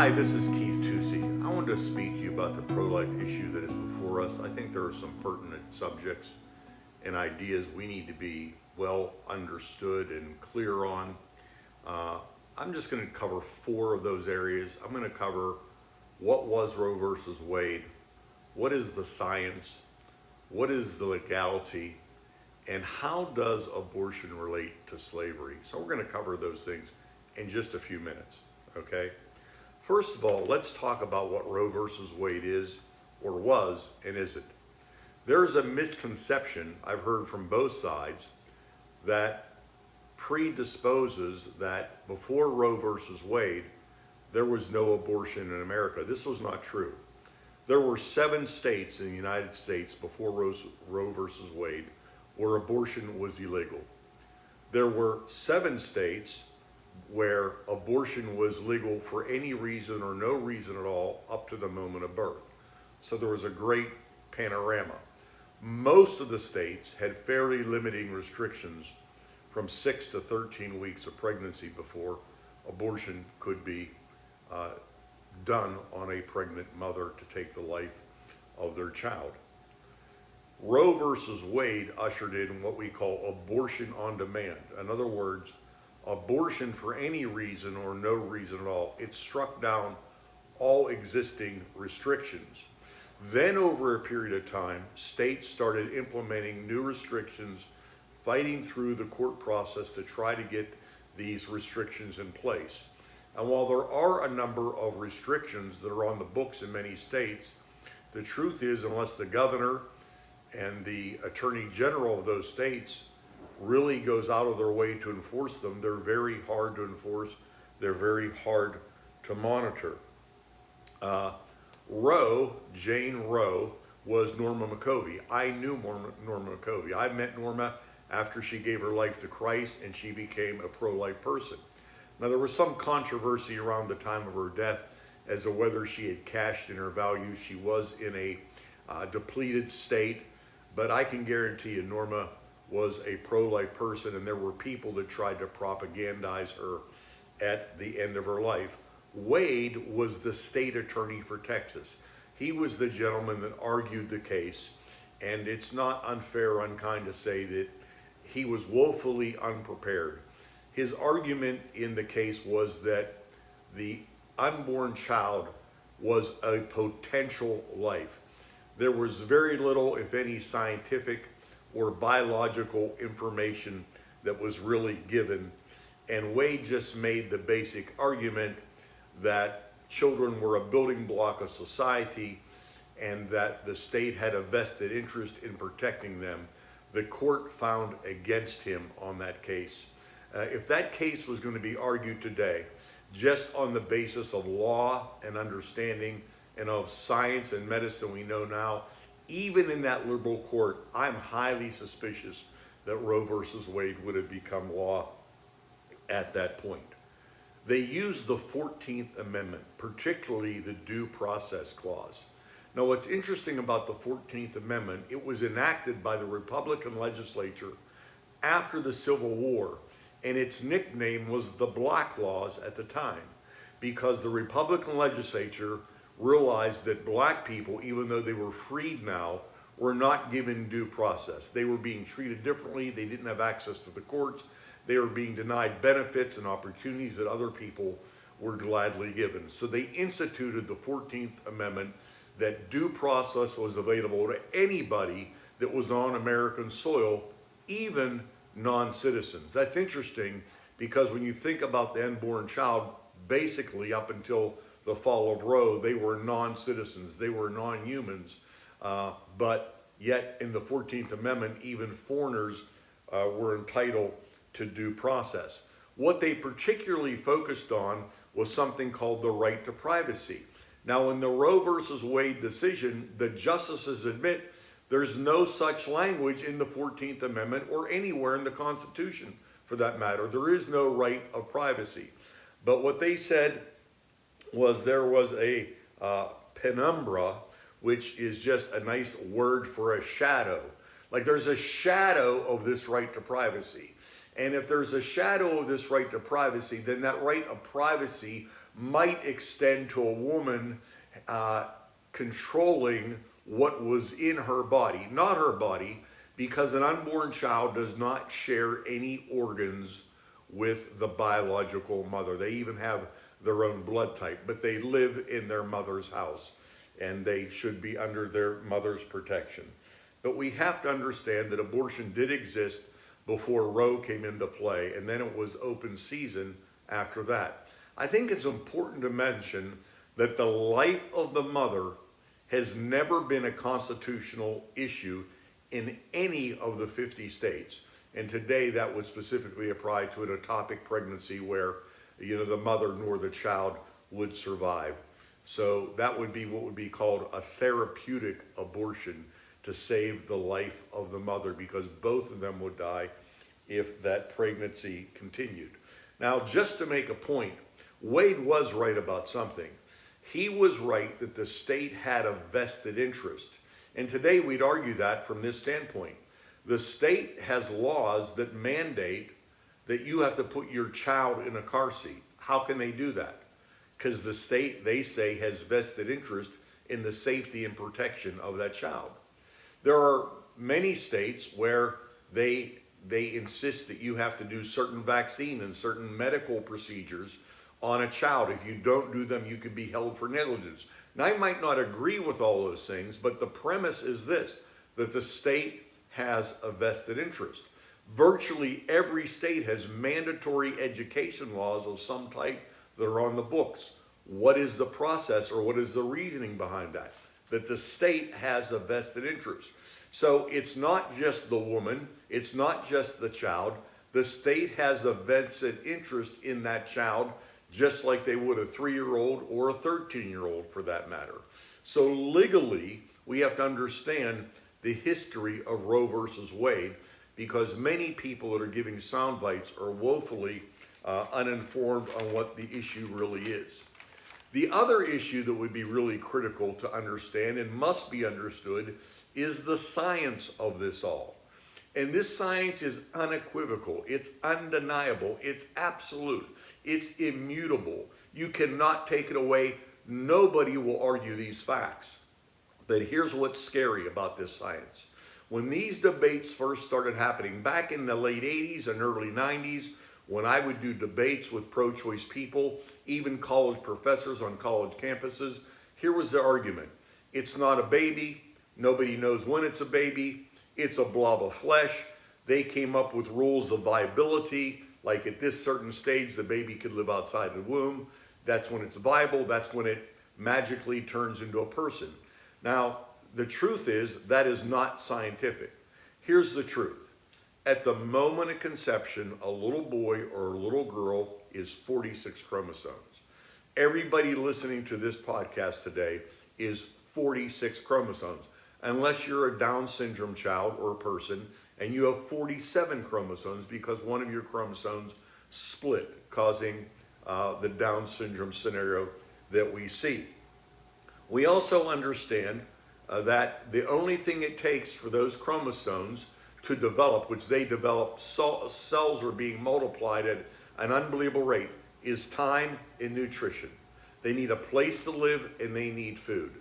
Hi, this is Keith Tucci. I wanted to speak to you about the pro-life issue that is before us. I think there are some pertinent subjects and ideas we need to be well understood and clear on. I'm just going to cover 4 of those areas. I'm going to cover what was Roe versus Wade, what is the science, what is the legality, and how does abortion relate to slavery. So we're going to cover those things in just a few minutes, okay? First of all, let's talk about what Roe versus Wade is, or was, and isn't. There's a misconception I've heard from both sides that predisposes that before Roe versus Wade, there was no abortion in America. This was not true. There were 7 states in the United States before Roe versus Wade where abortion was illegal. There were 7 states where abortion was legal for any reason or no reason at all up to the moment of birth. So there was a great panorama. Most of the states had fairly limiting restrictions from 6 to 13 weeks of pregnancy before abortion could be done on a pregnant mother to take the life of their child. Roe versus Wade ushered in what we call abortion on demand. In other words, abortion for any reason or no reason at all. It struck down all existing restrictions. Then over a period of time, states started implementing new restrictions, fighting through the court process to try to get these restrictions in place. And while there are a number of restrictions that are on the books in many states, the truth is, unless the governor and the attorney general of those states really goes out of their way to enforce them, they're very hard to enforce, they're very hard to monitor. Jane Roe, was Norma McCovey. I knew Norma McCovey. I met Norma after she gave her life to Christ and she became a pro-life person. Now, there was some controversy around the time of her death as to whether she had cashed in her values. She was in a depleted state, but I can guarantee you Norma was a pro-life person, and there were people that tried to propagandize her at the end of her life. Wade was the state attorney for Texas. He was the gentleman that argued the case, and it's not unfair or unkind to say that he was woefully unprepared. His argument in the case was that the unborn child was a potential life. There was very little, if any, scientific or biological information that was really given, and Wade just made the basic argument that children were a building block of society and that the state had a vested interest in protecting them. The court found against him on that case. If that case was going to be argued today, just on the basis of law and understanding and of science and medicine we know now, even in that liberal court, I'm highly suspicious that Roe versus Wade would have become law at that point. They used the 14th Amendment, particularly the Due Process Clause. Now, what's interesting about the 14th Amendment, it was enacted by the Republican legislature after the Civil War, and its nickname was the Black Laws at the time, because the Republican legislature realized that black people, even though they were freed now, were not given due process. They were being treated differently. They didn't have access to the courts. They were being denied benefits and opportunities that other people were gladly given. So they instituted the 14th Amendment, that due process was available to anybody that was on American soil, even non-citizens. That's interesting because when you think about the unborn child, basically up until the fall of Roe, they were non-citizens, they were non-humans, but yet in the 14th Amendment, even foreigners were entitled to due process. What they particularly focused on was something called the right to privacy. Now, in the Roe versus Wade decision, the justices admit there's no such language in the 14th Amendment or anywhere in the Constitution for that matter. There is no right of privacy. But what they said was there was a penumbra, which is just a nice word for a shadow. Like there's a shadow of this right to privacy. And if there's a shadow of this right to privacy, then that right of privacy might extend to a woman controlling what was in her body, not her body, because an unborn child does not share any organs with the biological mother. They even have their own blood type, but they live in their mother's house and they should be under their mother's protection. But we have to understand that abortion did exist before Roe came into play, and then it was open season after that. I think it's important to mention that the life of the mother has never been a constitutional issue in any of the 50 states. And today that would specifically apply to an ectopic pregnancy where the mother nor the child would survive. So that would be what would be called a therapeutic abortion to save the life of the mother, because both of them would die if that pregnancy continued. Now, just to make a point, Wade was right about something. He was right that the state had a vested interest. And today we'd argue that from this standpoint. The state has laws that mandate that you have to put your child in a car seat. How can they do that? Because the state, they say, has vested interest in the safety and protection of that child. There are many states where they insist that you have to do certain vaccine and certain medical procedures on a child. If you don't do them, you could be held for negligence. Now, I might not agree with all those things, but the premise is this, that the state has a vested interest. Virtually every state has mandatory education laws of some type that are on the books. What is the process, or what is the reasoning behind that? That the state has a vested interest. So it's not just the woman, it's not just the child. The state has a vested interest in that child, just like they would a 3-year-old or a 13-year-old for that matter. So legally, we have to understand the history of Roe versus Wade, because many people that are giving sound bites are woefully uninformed on what the issue really is. The other issue that would be really critical to understand and must be understood is the science of this all. And this science is unequivocal, it's undeniable, it's absolute, it's immutable. You cannot take it away. Nobody will argue these facts. But here's what's scary about this science. When these debates first started happening back in the late 80s and early 90s, when I would do debates with pro-choice people, even college professors on college campuses, here was the argument. It's not a baby. Nobody knows when it's a baby. It's a blob of flesh. They came up with rules of viability, like at this certain stage, the baby could live outside the womb. That's when it's viable. That's when it magically turns into a person. Now, the truth is that is not scientific. Here's the truth. At the moment of conception, a little boy or a little girl is 46 chromosomes. Everybody listening to this podcast today is 46 chromosomes, unless you're a Down syndrome child or a person and you have 47 chromosomes because one of your chromosomes split, causing the Down syndrome scenario that we see. We also understand that the only thing it takes for those chromosomes to develop, which they develop, cells are being multiplied at an unbelievable rate, is time and nutrition. They need a place to live and they need food.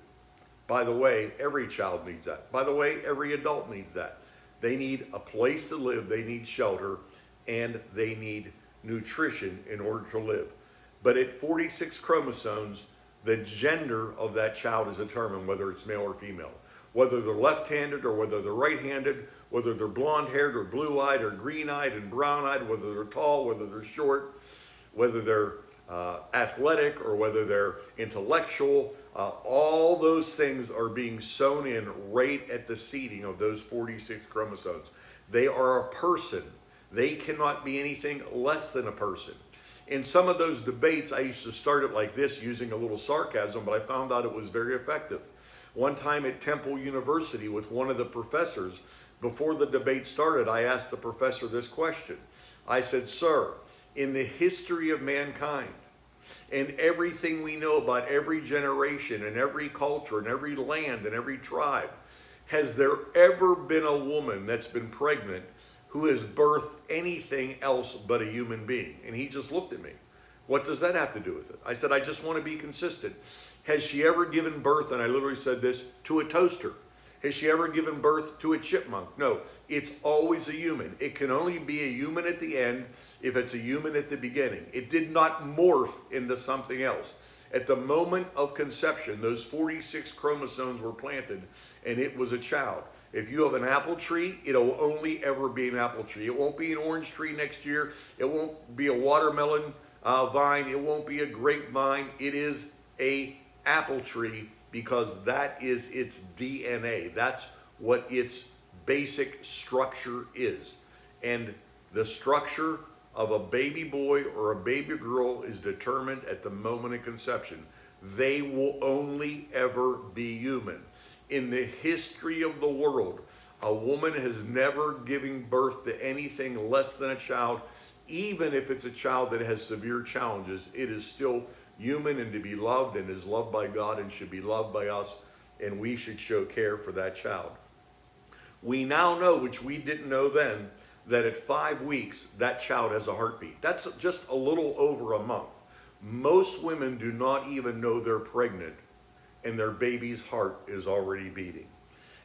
By the way, every child needs that. By the way, every adult needs that. They need a place to live, they need shelter, and they need nutrition in order to live. But at 46 chromosomes, the gender of that child is determined, whether it's male or female. Whether they're left-handed or whether they're right-handed, whether they're blonde-haired or blue-eyed or green-eyed and brown-eyed, whether they're tall, whether they're short, whether they're athletic or whether they're intellectual, all those things are being sewn in right at the seeding of those 46 chromosomes. They are a person. They cannot be anything less than a person. In some of those debates, I used to start it like this, using a little sarcasm, but I found out it was very effective. One time at Temple University with one of the professors, before the debate started, I asked the professor this question. I said, "Sir, in the history of mankind, and everything we know about every generation and every culture and every land and every tribe, has there ever been a woman that's been pregnant who has birthed anything else but a human being?" And he just looked at me. What does that have to do with it? I said, I just want to be consistent. Has she ever given birth, and I literally said this, to a toaster? Has she ever given birth to a chipmunk? No, it's always a human. It can only be a human at the end if it's a human at the beginning. It did not morph into something else. At the moment of conception, those 46 chromosomes were planted, and it was a child. If you have an apple tree, it'll only ever be an apple tree. It won't be an orange tree next year. It won't be a watermelon vine. It won't be a grapevine. It is a apple tree because that is its DNA. That's what its basic structure is. And the structure of a baby boy or a baby girl is determined at the moment of conception. They will only ever be human. In the history of the world, a woman has never given birth to anything less than a child. Even if it's a child that has severe challenges, it is still human and to be loved and is loved by God and should be loved by us, and we should show care for that child. We now know, which we didn't know then, that at 5 weeks, that child has a heartbeat. That's just a little over a month. Most women do not even know they're pregnant, and their baby's heart is already beating.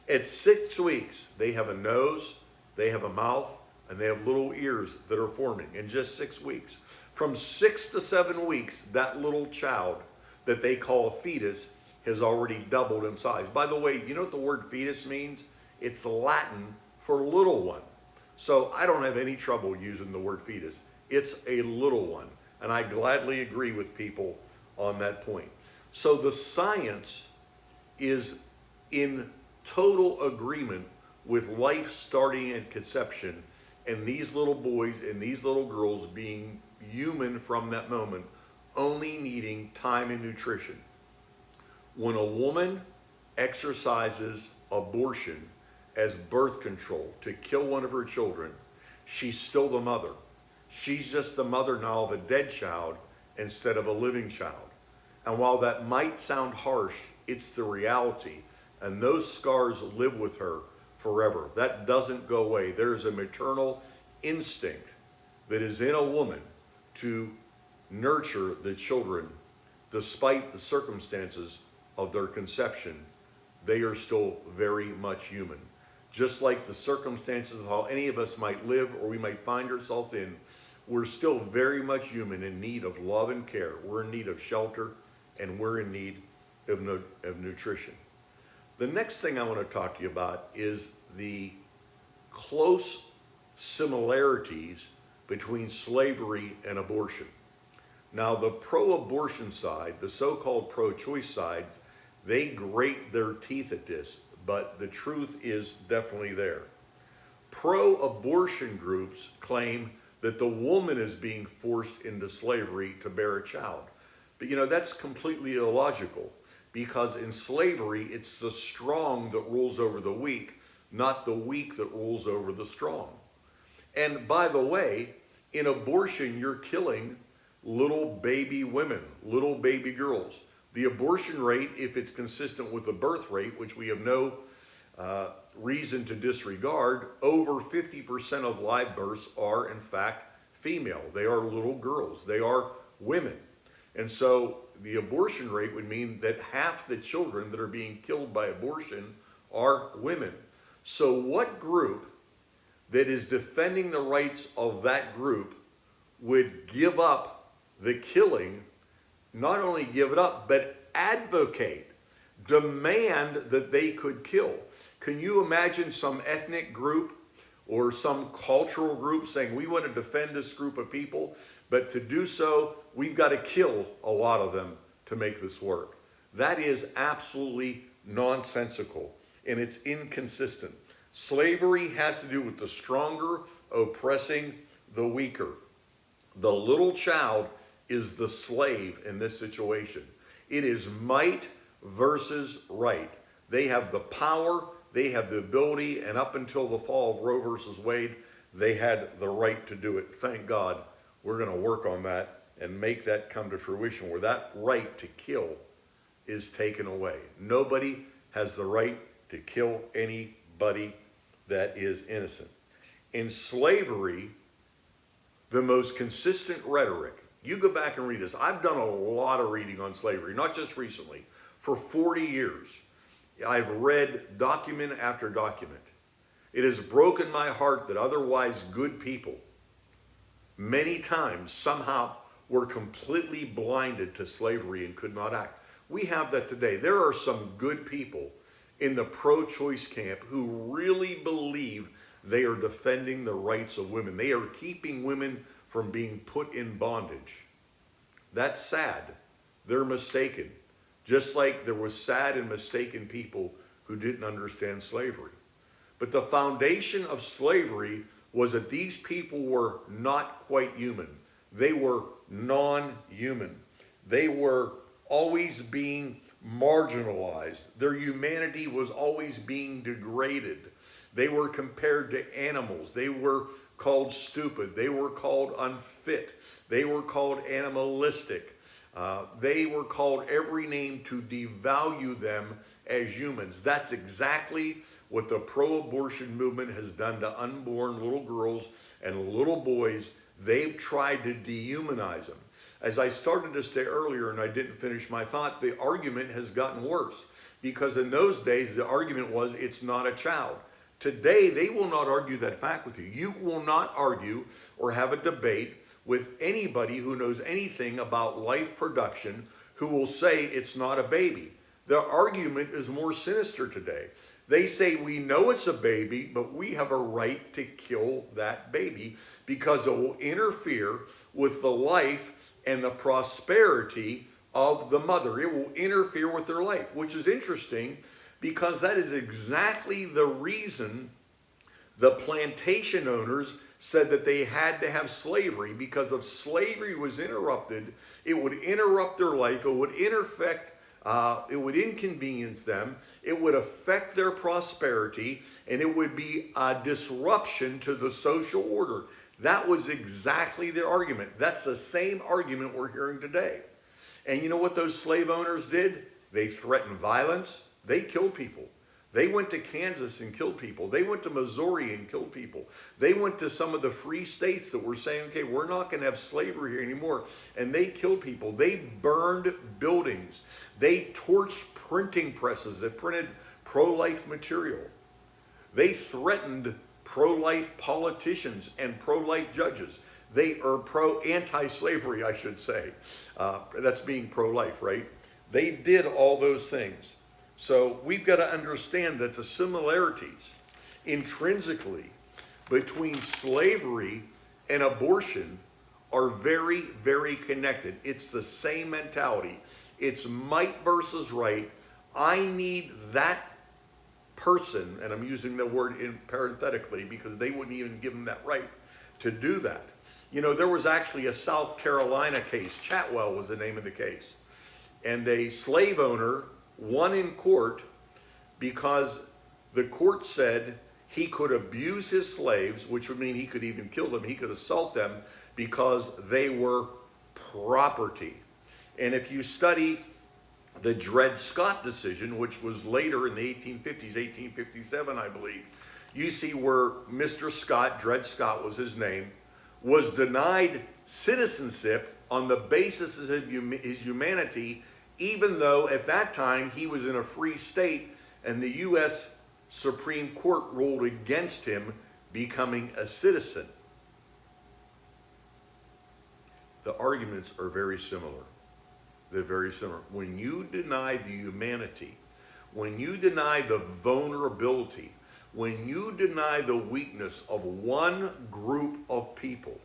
At 6 weeks, they have a nose, they have a mouth, and they have little ears that are forming in just 6 weeks. From 6 to 7 weeks, that little child that they call a fetus has already doubled in size. By the way, you know what the word fetus means? It's Latin for little one. So I don't have any trouble using the word fetus. It's a little one. And I gladly agree with people on that point. So the science is in total agreement with life starting at conception and these little boys and these little girls being human from that moment, only needing time and nutrition. When a woman exercises abortion as birth control to kill one of her children, she's still the mother. She's just the mother now of a dead child instead of a living child. And while that might sound harsh, it's the reality. And those scars live with her forever. That doesn't go away. There's a maternal instinct that is in a woman to nurture the children despite the circumstances of their conception. They are still very much human. Just like the circumstances of how any of us might live or we might find ourselves in, we're still very much human, in need of love and care. We're in need of shelter, and we're in need of nutrition. The next thing I want to talk to you about is the close similarities between slavery and abortion. Now, the pro-abortion side, the so-called pro-choice side, they grate their teeth at this, but the truth is definitely there. Pro-abortion groups claim that the woman is being forced into slavery to bear a child. But you know, that's completely illogical, because in slavery, it's the strong that rules over the weak, not the weak that rules over the strong. And by the way, in abortion, you're killing little baby women, little baby girls. The abortion rate, if it's consistent with the birth rate, which we have no reason to disregard, over 50% of live births are in fact female. They are little girls. They are women. And so the abortion rate would mean that half the children that are being killed by abortion are women. So what group that is defending the rights of that group would give up the killing, not only give it up, but advocate, demand that they could kill? Can you imagine some ethnic group or some cultural group saying, we want to defend this group of people, but to do so, we've got to kill a lot of them to make this work? That is absolutely nonsensical, and it's inconsistent. Slavery has to do with the stronger oppressing the weaker. The little child is the slave in this situation. It is might versus right. They have the power, they have the ability, and up until the fall of Roe versus Wade, they had the right to do it. Thank God we're going to work on that and make that come to fruition, where that right to kill is taken away. Nobody has the right to kill anybody that is innocent. In slavery, the most consistent rhetoric You go back and read this. I've done a lot of reading on slavery, not just recently. For 40 years, I've read document after document. It has broken my heart that otherwise good people, many times, somehow were completely blinded to slavery and could not act. We have that today. There are some good people in the pro-choice camp who really believe they are defending the rights of women. They are keeping women from being put in bondage. That's sad. They're mistaken. Just like there was sad and mistaken people who didn't understand slavery. But the foundation of slavery was that these people were not quite human. They were non-human. They were always being marginalized. Their humanity was always being degraded. They were compared to animals. They were called stupid. They were called unfit. They were called animalistic. They were called every name to devalue them as humans. That's exactly what the pro-abortion movement has done to unborn little girls and little boys. They've tried to dehumanize them. As I started to say earlier, and I didn't finish my thought, the argument has gotten worse. Because in those days, the argument was, it's not a child. Today, they will not argue that fact with you. You will not argue or have a debate with anybody who knows anything about life production who will say it's not a baby. The argument is more sinister today. They say, we know it's a baby, but we have a right to kill that baby because it will interfere with the life and the prosperity of the mother. It will interfere with their life, which is interesting because that is exactly the reason the plantation owners said that they had to have slavery, because if slavery was interrupted, it would interrupt their life, it would it would inconvenience them, it would affect their prosperity, and it would be a disruption to the social order. That was exactly the argument. That's the same argument we're hearing today. And you know what those slave owners did? They threatened violence. They killed people. They went to Kansas and killed people. They went to Missouri and killed people. They went to some of the free states that were saying, okay, we're not going to have slavery here anymore. And they killed people. They burned buildings. They torched printing presses that printed pro-life material. They threatened pro-life politicians and pro-life judges. They are anti-slavery, I should say. That's being pro-life, right? They did all those things. So we've got to understand that the similarities intrinsically between slavery and abortion are very, very connected. It's the same mentality. It's might versus right. I need that person, and I'm using the word parenthetically because they wouldn't even give them that right to do that. You know, there was actually a South Carolina case. Chatwell was the name of the case. And a slave owner won in court because the court said he could abuse his slaves, which would mean he could even kill them, he could assault them because they were property. And if you study the Dred Scott decision, which was later in the 1850s, 1857, I believe, you see where Mr. Scott, Dred Scott was his name, was denied citizenship on the basis of his humanity, even though at that time he was in a free state and the U.S. Supreme Court ruled against him becoming a citizen. The arguments are very similar. They're very similar. When you deny the humanity, when you deny the vulnerability, when you deny the weakness of one group of people,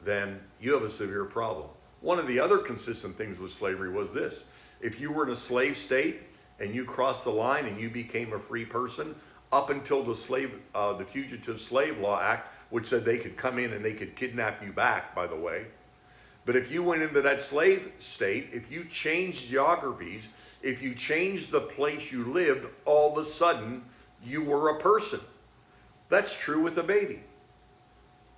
then you have a severe problem. One of the other consistent things with slavery was this. If you were in a slave state and you crossed the line and you became a free person, up until the Fugitive Slave Law Act, which said they could come in and they could kidnap you back, by the way. But if you went into that slave state, if you changed geographies, if you changed the place you lived, all of a sudden you were a person. That's true with a baby.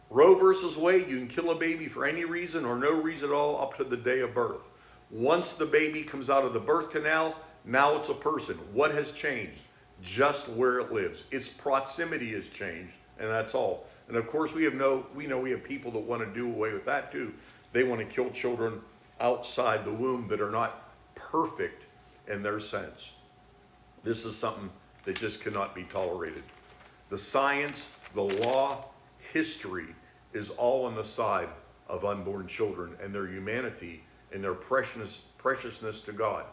Roe versus Wade, you can kill a baby for any reason or no reason at all up to the day of birth. Once the baby comes out of the birth canal, now it's a person. What has changed? Just where it lives. Its proximity has changed, and that's all. And of course, we know we have people that want to do away with that too. They want to kill children outside the womb that are not perfect in their sense. This is something that just cannot be tolerated. The science, the law, history is all on the side of unborn children and their humanity and their preciousness to God.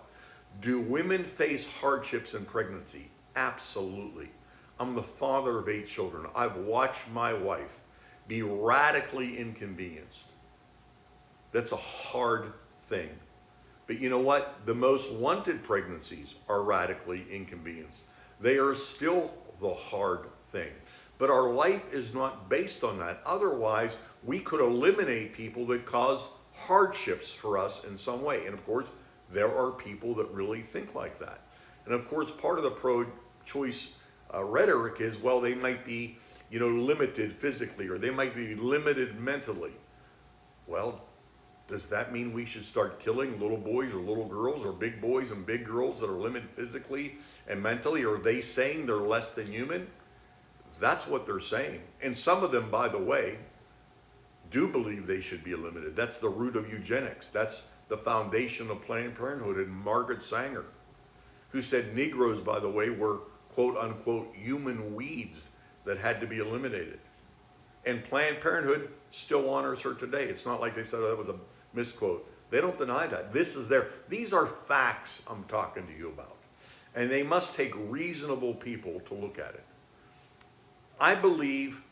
Do women face hardships in pregnancy? Absolutely. I'm the father of 8 children. I've watched my wife be radically inconvenienced. That's a hard thing. But you know what? The most wanted pregnancies are radically inconvenienced. They are still the hard thing. But our life is not based on that. Otherwise, we could eliminate people that cause hardships for us in some way. And of course, there are people that really think like that. And of course, part of the pro-choice rhetoric is, well, they might be, limited physically, or they might be limited mentally. Well, does that mean we should start killing little boys or little girls, or big boys and big girls that are limited physically and mentally? Are they saying they're less than human? That's what they're saying. And some of them, by the way, do believe they should be eliminated. That's the root of eugenics. That's the foundation of Planned Parenthood. And Margaret Sanger, who said Negroes, by the way, were quote unquote human weeds that had to be eliminated. And Planned Parenthood still honors her today. It's not like they said, oh, that was a misquote. They don't deny that. These are facts I'm talking to you about. And they must take reasonable people to look at it. I believe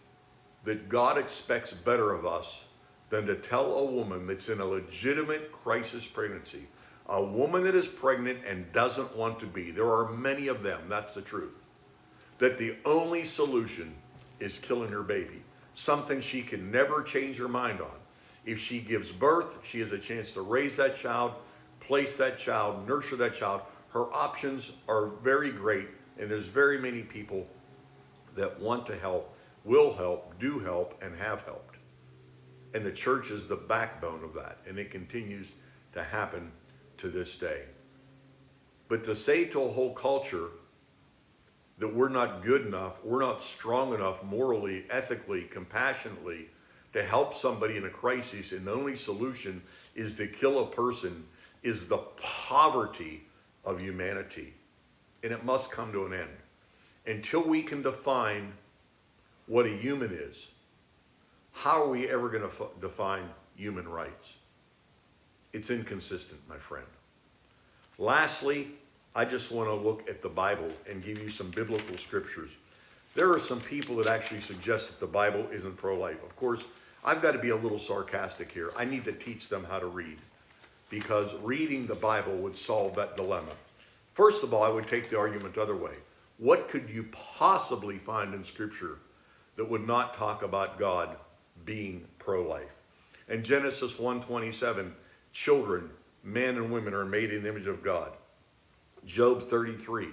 that God expects better of us than to tell a woman that's in a legitimate crisis pregnancy, a woman that is pregnant and doesn't want to be, there are many of them, that's the truth, that the only solution is killing her baby, something she can never change her mind on. If she gives birth, she has a chance to raise that child, place that child, nurture that child. Her options are very great, and there's very many people that want to help, will help, do help, and have helped. And the church is the backbone of that, and it continues to happen to this day. But to say to a whole culture that we're not good enough, we're not strong enough morally, ethically, compassionately to help somebody in a crisis, and the only solution is to kill a person, is the poverty of humanity. And it must come to an end. Until we can define what a human is, how are we ever going to define human rights? It's inconsistent, my friend. Lastly, I just want to look at the Bible and give you some biblical scriptures. There are some people that actually suggest that the Bible isn't pro-life. Of course, I've got to be a little sarcastic here. I need to teach them how to read, because reading the Bible would solve that dilemma. First of all, I would take the argument the other way. What could you possibly find in Scripture that would not talk about God being pro-life? In Genesis 1:27, children, men and women, are made in the image of God. Job 33,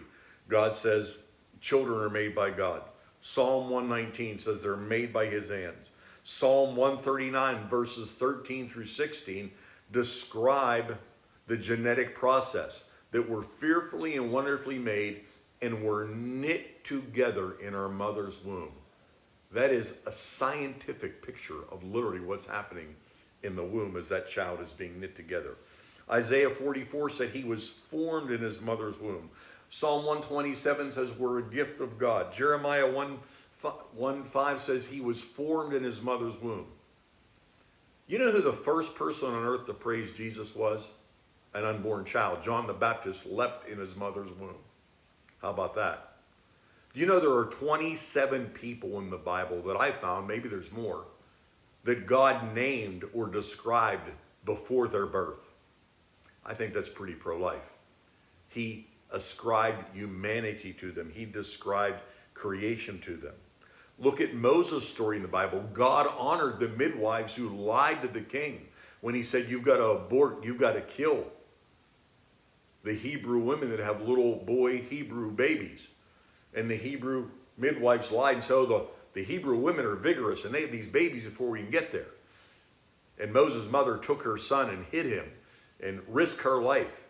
God says children are made by God. Psalm 119 says they're made by his hands. Psalm 139, verses 13 through 16, describe the genetic process, that we're fearfully and wonderfully made and we're knit together in our mother's womb. That is a scientific picture of literally what's happening in the womb as that child is being knit together. Isaiah 44 said he was formed in his mother's womb. Psalm 127 says we're a gift of God. Jeremiah 1:5 says he was formed in his mother's womb. You know who the first person on earth to praise Jesus was? An unborn child. John the Baptist leapt in his mother's womb. How about that? Do you know there are 27 people in the Bible that I found, maybe there's more, that God named or described before their birth? I think that's pretty pro-life. He ascribed humanity to them. He described creation to them. Look at Moses' story in the Bible. God honored the midwives who lied to the king when he said, you've got to abort, you've got to kill the Hebrew women that have little boy Hebrew babies. And the Hebrew midwives lied and said, oh, the Hebrew women are vigorous and they have these babies before we can get there. And Moses' mother took her son and hid him and risked her life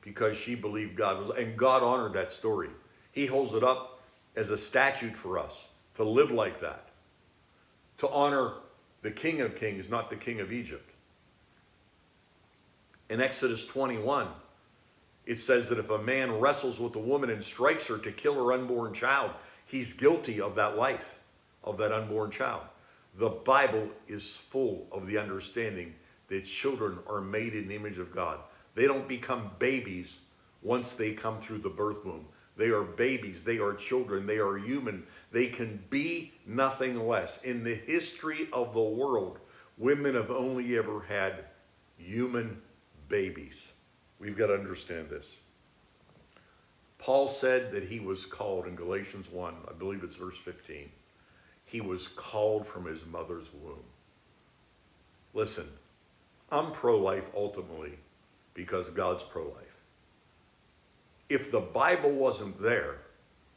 because she believed God was, and God honored that story. He holds it up as a statute for us to live like that, to honor the King of Kings, not the King of Egypt. In Exodus 21, it says that if a man wrestles with a woman and strikes her to kill her unborn child, he's guilty of that life, of that unborn child. The Bible is full of the understanding that children are made in the image of God. They don't become babies once they come through the birth womb. They are babies. They are children. They are human. They can be nothing less. In the history of the world, women have only ever had human babies. We've got to understand this. Paul said that he was called in Galatians 1, I believe it's verse 15. He was called from his mother's womb. Listen, I'm pro-life ultimately because God's pro-life. If the Bible wasn't there,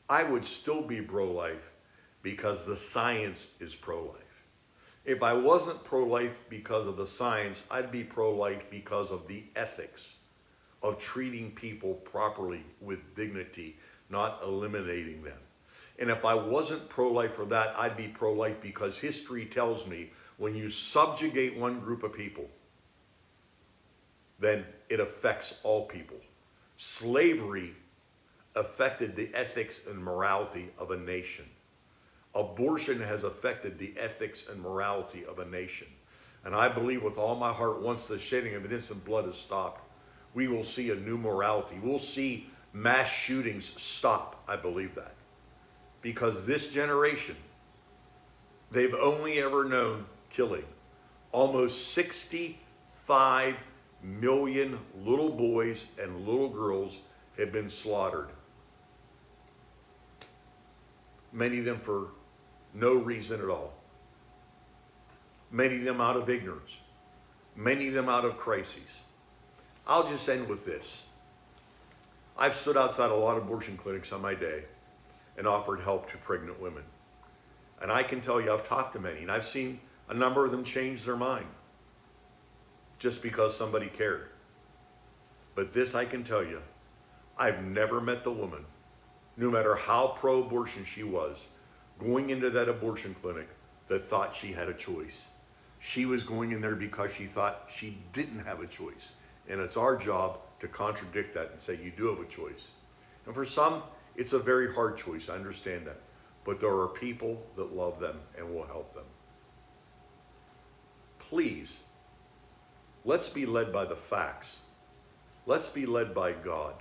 I would still be pro-life because the science is pro-life. If I wasn't pro-life because of the science, I'd be pro-life because of the ethics of treating people properly with dignity, not eliminating them. And if I wasn't pro-life for that, I'd be pro-life because history tells me when you subjugate one group of people, then it affects all people. Slavery affected the ethics and morality of a nation. Abortion has affected the ethics and morality of a nation. And I believe with all my heart, once the shedding of innocent blood is stopped, we will see a new morality. We'll see mass shootings stop. I believe that. Because this generation, they've only ever known killing. Almost 65 million little boys and little girls have been slaughtered. Many of them for no reason at all. Many of them out of ignorance. Many of them out of crises. I'll just end with this. I've stood outside a lot of abortion clinics on my day and offered help to pregnant women. And I can tell you, I've talked to many, and I've seen a number of them change their mind just because somebody cared. But this I can tell you, I've never met the woman, no matter how pro-abortion she was, going into that abortion clinic that thought she had a choice. She was going in there because she thought she didn't have a choice. And it's our job to contradict that and say, you do have a choice. And for some, it's a very hard choice. I understand that. But there are people that love them and will help them. Please, let's be led by the facts. Let's be led by God.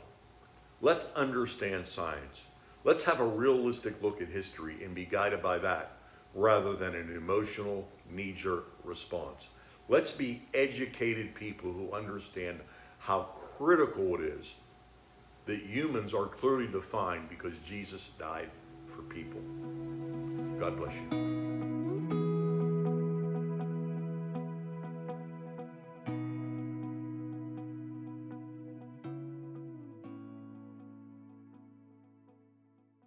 Let's understand science. Let's have a realistic look at history and be guided by that rather than an emotional, knee-jerk response. Let's be educated people who understand how critical it is that humans are clearly defined because Jesus died for people. God bless you.